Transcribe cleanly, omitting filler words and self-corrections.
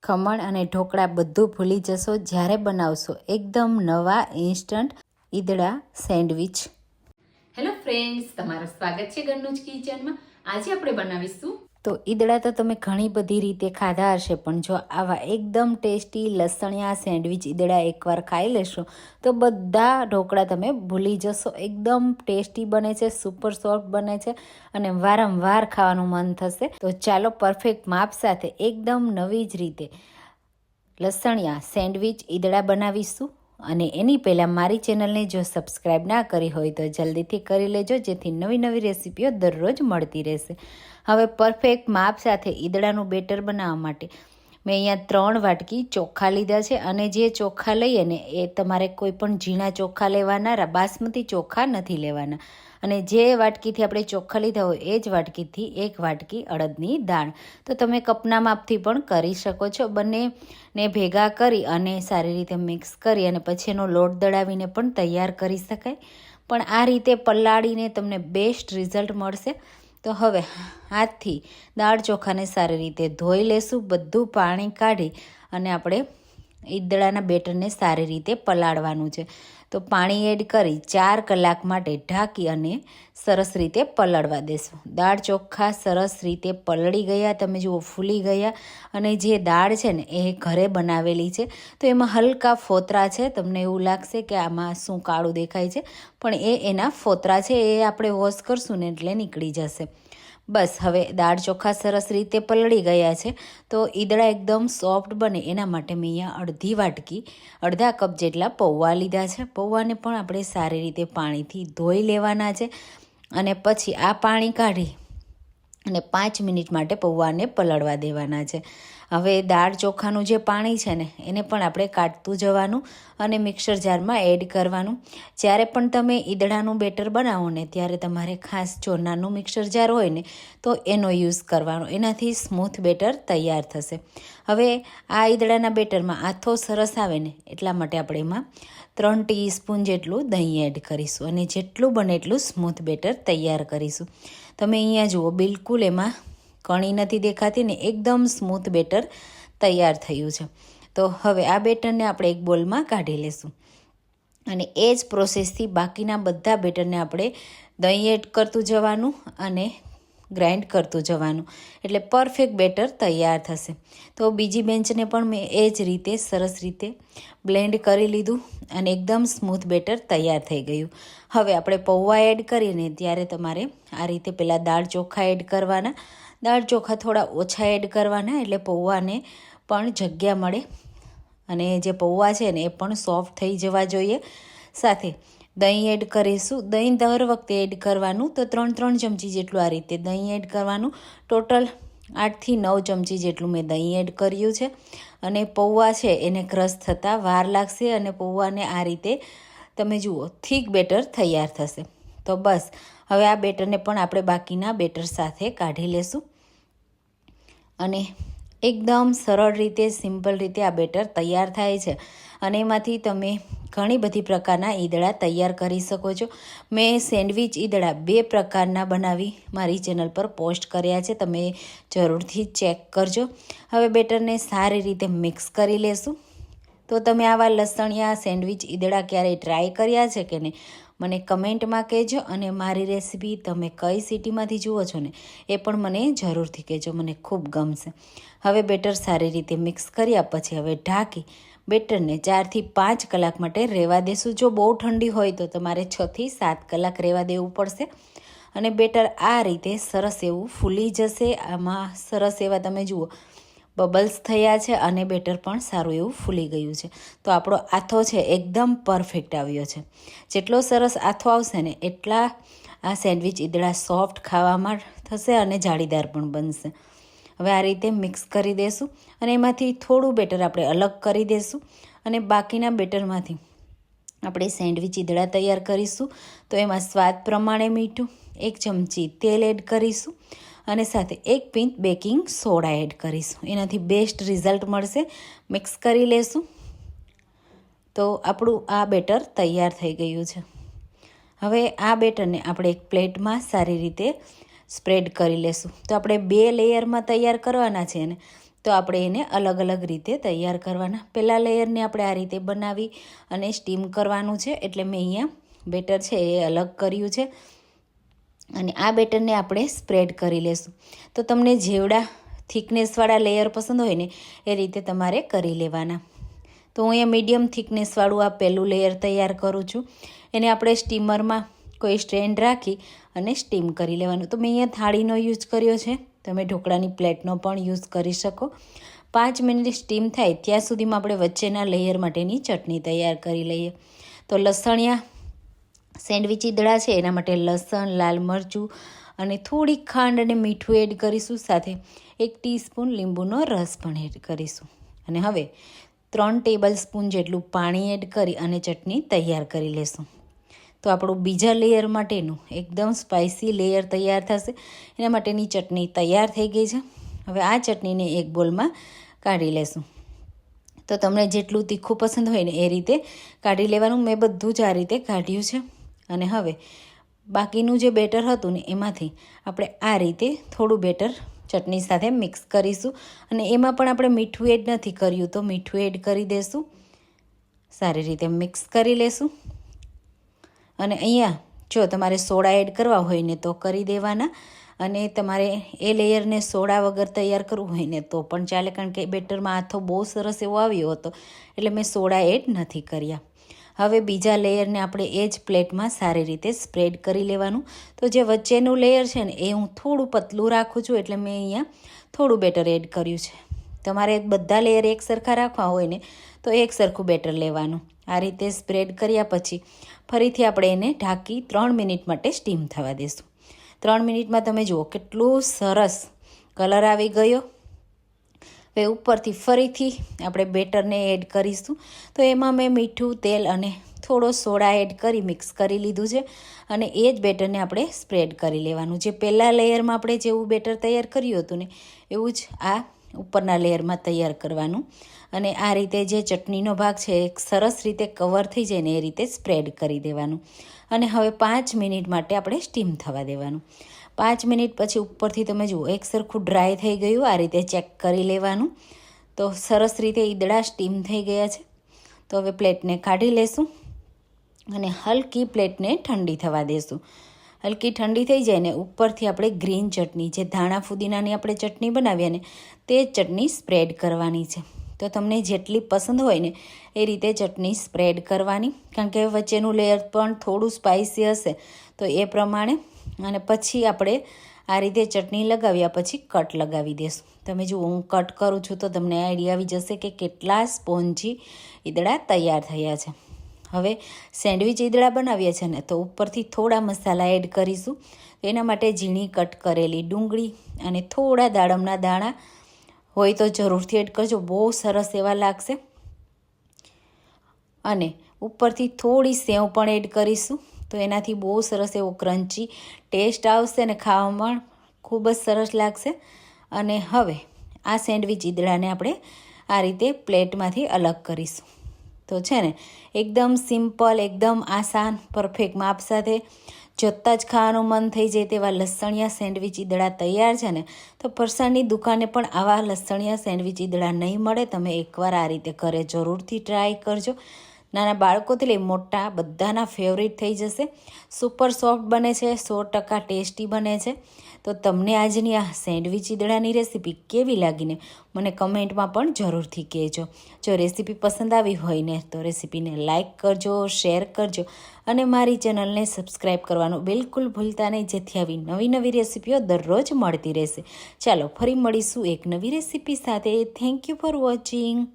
ખમણ અને ઢોકળા બધું ભૂલી જશો જ્યારે બનાવશો એકદમ નવા instant idada sandwich. Hello friends, તમારું સ્વાગત છે ઘરનું જ કિચનમાં. આજે આપણે બનાવીશું તો ઈદડા તો તમે ઘણી બધી રીતે ખાધા હશે, પણ જો આવા એકદમ ટેસ્ટી લસણિયા સેન્ડવિચ ઈદડા એકવાર ખાઈ લેશો તો બધા ઢોકળા તમે ભૂલી જશો. એકદમ ટેસ્ટી બને છે, સુપર સોફ્ટ બને છે અને વારંવાર ખાવાનું મન થશે. તો ચાલો પરફેક્ટ માપ સાથે એકદમ નવી જ રીતે લસણિયા સેન્ડવિચ ઈદડા બનાવીશું. અને એની પહેલાં મારી ચેનલને જો સબસ્ક્રાઈબ ના કરી હોય તો જલ્દીથી કરી લેજો, જેથી નવી નવી રેસીપીઓ દરરોજ મળતી રહેશે. હવે પરફેક્ટ માપ સાથે ઈદડાનું બેટર બનાવવા માટે મેં અહીંયા 3 વાટકી ચોખા લીધા છે. અને જે ચોખા લઈએ ને એ તમારે કોઈ પણ ઝીણા ચોખા લેવાના, બાસમતી ચોખા નથી લેવાના. અને જે વાટકીથી આપણે ચોખા લીધા હોય એ જ વાટકીથી 1 વાટકી અડદની દાળ. તો તમે કપના માપથી પણ કરી શકો છો. બંનેને ભેગા કરી અને સારી રીતે મિક્સ કરી અને પછી એનો લોટ દળાવીને પણ તૈયાર કરી શકાય. પણ આ રીતે પલાળીને તમને બેસ્ટ રિઝલ્ટ મળશે. તો હવે હાથથી દાળ ચોખાને સારી રીતે ધોઈ લેશું, બધું પાણી કાઢી અને આપણે ઈદડાના બેટરને સારી રીતે પલાળવાનું છે. તો પાણી એડ કરી 4 કલાક માટે ઢાંકી અને સરસ રીતે પલળવા દેશું. દાળ ચોખા સરસ રીતે પલળી ગયા, તમે જુઓ ફૂલી ગયા. અને જે દાળ છે ને એ ઘરે બનાવેલી છે, તો એમાં હલકા ફોતરા છે. તમને એવું લાગશે કે આમાં શું કાળું દેખાય છે, પણ એના ફોતરા છે. એ આપણે વોશ કરશું ને એટલે નીકળી જશે. બસ હવે દાળ ચોખા સરસ રીતે પલળી ગયા છે. તો ઈદડા એકદમ સોફ્ટ બને એના માટે મેં અહીંયા અડધા કપ જેટલા પૌવા લીધા છે. પૌવાને પણ આપણે સારી રીતે પાણીથી ધોઈ લેવાના છે. અને પછી આ પાણી કાઢી અને 5 મિનિટ માટે પૌવાને પલળવા દેવાના છે. હવે દાળ ચોખાનું જે પાણી છે ને એને પણ આપણે કાઢતું જવાનું અને મિક્સર જારમાં એડ કરવાનું. જ્યારે પણ તમે ઈદડાનું બેટર બનાવો ને ત્યારે તમારે ખાસ જો નાનું મિક્સર જાર હોય ને તો એનો યુઝ કરવાનો, એનાથી સ્મૂથ બેટર તૈયાર થશે. હવે આ ઈદડાના બેટરમાં આથો સરસ આવે ને એટલા માટે આપણે એમાં 3 ટીસ્પૂન જેટલું દહીં એડ કરીશું અને જેટલું બને એટલું સ્મૂથ બેટર તૈયાર કરીશું. તમે અહીંયા જુઓ બિલકુલ એમાં કણી નથી દેખાતી ને એકદમ સ્મૂથ બેટર તૈયાર થયું છે. તો હવે આ બેટરને આપણે એક બોલમાં કાઢી લેશું અને એ જ પ્રોસેસથી બાકીના બધા બેટરને આપણે દહીં એડ કરતું જવાનું અને ગ્રાઇન્ડ કરતું જવાનું, એટલે પરફેક્ટ બેટર તૈયાર થશે. તો બીજી બેન્ચને પણ મેં એ જ રીતે સરસ રીતે બ્લેન્ડ કરી લીધું અને એકદમ સ્મૂથ બેટર તૈયાર થઈ ગયું. હવે આપણે પૌવા એડ કરીને ત્યારે તમારે આ રીતે પહેલાં દાળ ચોખા એડ કરવાના. દાળ ચોખા થોડા ઓછા એડ કરવાના, એટલે પૌવાને પણ જગ્યા મળે અને જે પૌવા છે ને એ પણ સોફ્ટ થઈ જવા જોઈએ. સાથે દહીં એડ કરીશું. દહીં દર વખતે એડ કરવાનું, તો 3 ચમચી જેટલું આ રીતે દહીં એડ કરવાનું. ટોટલ 8 થી 9 ચમચી જેટલું મેં દહીં એડ કર્યું છે. અને પૌવા છે એને ક્રશ થતાં વાર લાગશે અને પૌવાને આ રીતે તમે જુઓ થીક બેટર તૈયાર થશે. તો બસ હવે આ બેટરને પણ આપણે બાકીના બેટર સાથે કાઢી લેશું અને એકદમ સરળ રીતે સિમ્પલ રીતે આ બેટર તૈયાર થાય છે. અને એમાંથી તમે ઘણી બધી પ્રકારના ઈદડા તૈયાર કરી શકો છો. મેં સેન્ડવિચ ઈદડા 2 પ્રકારના બનાવી મારી ચેનલ પર પોસ્ટ કર્યા છે, તમે જરૂરથી ચેક કરજો. હવે બેટરને સારી રીતે મિક્સ કરી લેશું. તો તમે આવા લસણિયા સેન્ડવિચ ઈદડા ક્યારેય ટ્રાય કર્યા છે કે નહીં મને કમેન્ટમાં કહેજો. અને મારી રેસીપી તમે કઈ સિટીમાંથી જુઓ છો ને એ પણ મને જરૂરથી કહેજો, મને ખૂબ ગમશે. હવે બેટર સારી રીતે મિક્સ કર્યા પછી હવે ઢાંકી બેટરને 4 થી 5 કલાક માટે રહેવા દેશું. જો બહુ ઠંડી હોય તો તમારે 6 થી 7 કલાક રહેવા દેવું પડશે. અને બેટર આ રીતે સરસ એવું ફૂલી જશે. આમાં સરસ એવા તમે જુઓ બબલ્સ થયા છે અને બેટર પણ સારું એવું ફૂલી ગયું છે. તો આપણો આથો છે એકદમ પરફેક્ટ આવ્યો છે. જેટલો સરસ આથો આવશે ને એટલા આ સેન્ડવિચ ઈદડા સોફ્ટ ખાવામાં થશે અને જાળીદાર પણ બનશે. હવે આ રીતે મિક્સ કરી દેશું અને એમાંથી થોડું બેટર આપણે અલગ કરી દેશું અને બાકીના બેટરમાંથી આપણે સેન્ડવિચ ઈદડા તૈયાર કરીશું. તો એમાં સ્વાદ પ્રમાણે મીઠું, 1 ચમચી તેલ એડ કરીશું અને સાથે 1 પિંચ બેકિંગ સોડા એડ કરીશું. એનાથી બેસ્ટ રિઝલ્ટ મળશે. મિક્સ કરી લેશું. તો આપણું આ બેટર તૈયાર થઈ ગયું છે. હવે આ બેટરને આપણે એક પ્લેટમાં સારી રીતે સ્પ્રેડ કરી લેશું. તો આપણે 2 લેયરમાં તૈયાર કરવાના છે ને, તો આપણે એને અલગ અલગ રીતે તૈયાર કરવાના. પહેલાં લેયરને આપણે આ રીતે બનાવી અને સ્ટીમ કરવાનું છે, એટલે મેં અહીંયા બેટર છે એ અલગ કર્યું છે. અને આ બેટરને આપણે સ્પ્રેડ કરી લેશું. તો તમને જેવડા થિકનેસવાળા લેયર પસંદ હોય ને એ રીતે તમારે કરી લેવાના. તો હું અહીંયા મીડિયમ થિકનેસવાળું આ પહેલું લેયર તૈયાર કરું છું. એને આપણે સ્ટીમરમાં કોઈ સ્ટેન્ડ રાખી અને સ્ટીમ કરી લેવાનું. તો મેં અહીંયા થાળીનો યુઝ કર્યો છે, તમે ઢોકળાની પ્લેટનો પણ યુઝ કરી શકો. 5 મિનિટ સ્ટીમ થાય ત્યાં સુધીમાં આપણે વચ્ચેના લેયર માટેની ચટણી તૈયાર કરી લઈએ. તો લસણિયા સેન્ડવિચ ઈદડા છે એના માટે લસણ, લાલ મરચું અને થોડીક ખાંડ અને મીઠું એડ કરીશું. સાથે 1 ટીસ્પૂન લીંબુનો રસ પણ એડ કરીશું. અને હવે 3 ટેબલ સ્પૂન જેટલું પાણી એડ કરી અને ચટણી તૈયાર કરી લેશું. તો આપણું બીજા લેયર માટેનું એકદમ સ્પાઇસી લેયર તૈયાર થશે. એના માટેની ચટણી તૈયાર થઈ ગઈ છે. હવે આ ચટણીને એક બોલમાં કાઢી લેશું. તો તમને જેટલું તીખું પસંદ હોય ને એ રીતે કાઢી લેવાનું. મેં બધું જ આ રીતે કાઢ્યું છે. અને હવે બાકીનું જે બેટર હતું ને એમાંથી આપણે આ રીતે થોડું બેટર ચટણી સાથે મિક્સ કરીશું. અને એમાં પણ આપણે મીઠું એડ નથી કર્યું, તો મીઠું એડ કરી દઈશું. સારી રીતે મિક્સ કરી લેશું. અને અહીંયા જો તમારે સોડા એડ કરવા હોય ને તો કરી દેવાના. અને તમારે એ લેયરને સોડા વગર તૈયાર કરવું હોય ને તો પણ ચાલે, કારણ કે બેટરમાં આથો બહુ સરસ એવો આવ્યો હતો એટલે મેં સોડા એડ નથી કર્યા. હવે બીજા લેયરને આપણે એ જ પ્લેટમાં સારી રીતે સ્પ્રેડ કરી લેવાનું. તો જે વચ્ચેનું લેયર છે ને એ હું થોડું પતલું રાખું છું, એટલે મેં અહીંયા થોડું બેટર એડ કર્યું છે. તમારે બધા લેયર એક સરખા રાખવા હોય ને તો એક સરખું બેટર લેવાનું. આ રીતે સ્પ્રેડ કર્યા પછી ફરીથી આપણે એને ઢાંકી 3 મિનિટ માટે સ્ટીમ થવા દઈશું. 3 મિનિટમાં તમે જુઓ કેટલું સરસ કલર આવી ગયો. હવે ઉપરથી ફરીથી આપણે બેટરને એડ કરીશું. તો એમાં મેં મીઠું, તેલ અને થોડો સોડા એડ કરી મિક્સ કરી લીધું છે. અને એ જ બેટરને આપણે સ્પ્રેડ કરી લેવાનું. જે પહેલાં લેયરમાં આપણે જેવું બેટર તૈયાર કર્યું હતું ને એવું જ આ ઉપરના લેયરમાં તૈયાર કરવાનું. અને આ રીતે જે ચટણીનો ભાગ છે એ સરસ રીતે કવર થઈ જાય ને એ રીતે સ્પ્રેડ કરી દેવાનું. અને હવે 5 મિનિટ માટે આપણે સ્ટીમ થવા દેવાનું. 5 મિનિટ પછી ઉપરથી તમે જુઓ એક સરખું ડ્રાય થઈ ગયું, આ રીતે ચેક કરી લેવાનું. તો સરસ રીતે ઈદડા સ્ટીમ થઈ ગયા છે. તો હવે પ્લેટને કાઢી લેશું અને હલકી પ્લેટને ઠંડી થવા દેશું. હલકી ઠંડી થઈ જાય ને ઉપરથી આપણે ગ્રીન ચટણી, જે ધાણા ફુદીનાની આપણે ચટણી બનાવીએ ને તે ચટણી સ્પ્રેડ કરવાની છે. તો તમને જેટલી પસંદ હોય ને એ રીતે ચટણી સ્પ્રેડ કરવાની, કારણ કે વચ્ચેનું લેયર પણ થોડું સ્પાઇસી હશે તો એ પ્રમાણે. અને પછી આપણે આ રીતે ચટણી લગાવ્યા પછી કટ લગાવી દઈશું. તમે જુઓ હું કટ કરું છું તો તમને આઈડિયા આવી જશે કે કેટલા સ્પોન્જી ઈદડા તૈયાર થયા છે. હવે સેન્ડવિચ ઈદડા બનાવ્યા છે ને તો ઉપરથી થોડા મસાલા એડ કરીશું. એના માટે ઝીણી કટ કરેલી ડુંગળી અને થોડા દાડમના દાણા હોય તો જરૂરથી એડ કરજો, બહુ સરસ એવા લાગશે. અને ઉપરથી થોડી સેવ પણ એડ કરીશું, તો એનાથી બહુ સરસ એવો ક્રન્ચી ટેસ્ટ આવશે અને ખાવામાં ખૂબ જ સરસ લાગશે. અને હવે આ સેન્ડવિચ ઈદડાને આપણે આ રીતે પ્લેટમાંથી અલગ કરીશું. તો છે ને એકદમ સિમ્પલ, એકદમ આસાન, પરફેક્ટ માપ સાથે જોતાં જ ખાવાનું મન થઈ જાય તેવા લસણિયા સેન્ડવિચ ઈદડા તૈયાર છે ને. તો ફરસાણની દુકાને પણ આવા લસણિયા સેન્ડવિચ ઈદડા નહીં મળે. તમે એકવાર આ રીતે ઘરે જરૂરથી ટ્રાય કરજો. નાના બાળકોથી લઈ મોટા બધાના ફેવરિટ થઈ જશે. સુપર સોફ્ટ બને છે, 100% ટેસ્ટી બને છે. તો તમને આજની આ સેન્ડવિચ ઈદડાની રેસીપી કેવી લાગીને મને કમેન્ટમાં પણ જરૂરથી કહેજો. જો રેસીપી પસંદ આવી હોય ને તો રેસીપીને લાઇક કરજો, શેર કરજો અને મારી ચેનલને સબસ્ક્રાઈબ કરવાનું બિલકુલ ભૂલતા નહીં, જેથી આવી નવી નવી રેસીપીઓ દરરોજ મળતી રહેશે. ચાલો ફરી મળીશું એક નવી રેસીપી સાથે. Thank you for watching.